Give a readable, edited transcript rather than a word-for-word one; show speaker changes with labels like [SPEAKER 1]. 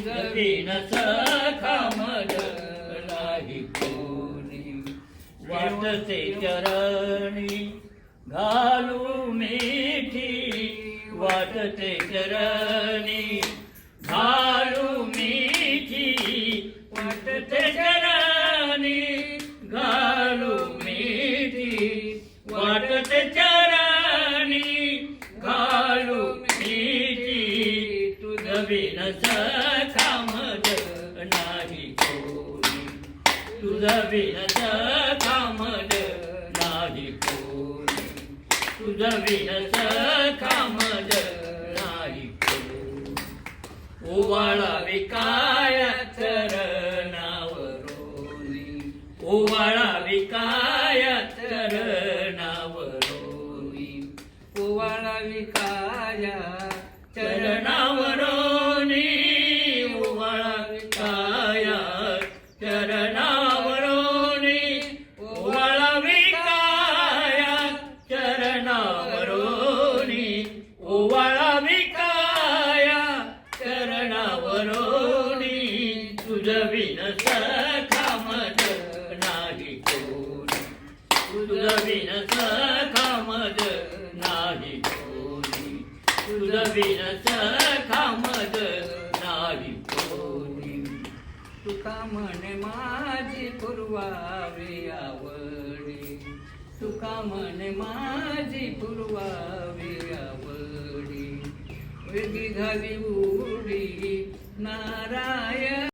[SPEAKER 1] तुझविन सखा मज नाही कोणी वाटते चरणी घालू मिठी वाटते चरणी घालू मिठी वाटते चरणी घालू मिठी वाटते चरणी घालू मिठी तुझविन सखा मज नाही कोणी तुझविन सखा मज नाही कोणी तुझविन सखा मज नाही कोणी ओवाळावे काय चरणावरोनी ओवाळावे काय चरणावरोनी
[SPEAKER 2] ओवाळावी काया
[SPEAKER 1] चरणावरोनी ओवाळावे काय चरणावरोनी ओवाळावे काय चरणावरोनी ओवाळावे काय चरणावरोनी तुझविन सखा मज नाही कोणी तुझविन सखा मज नाही कोणी तुझविन सखा मज नाही कोणी
[SPEAKER 2] तुका म्हणे माझी पुरवावी आवडी तुका म्हणे माझी पुरवावी आवडी वेगळी घाली उडी नारायण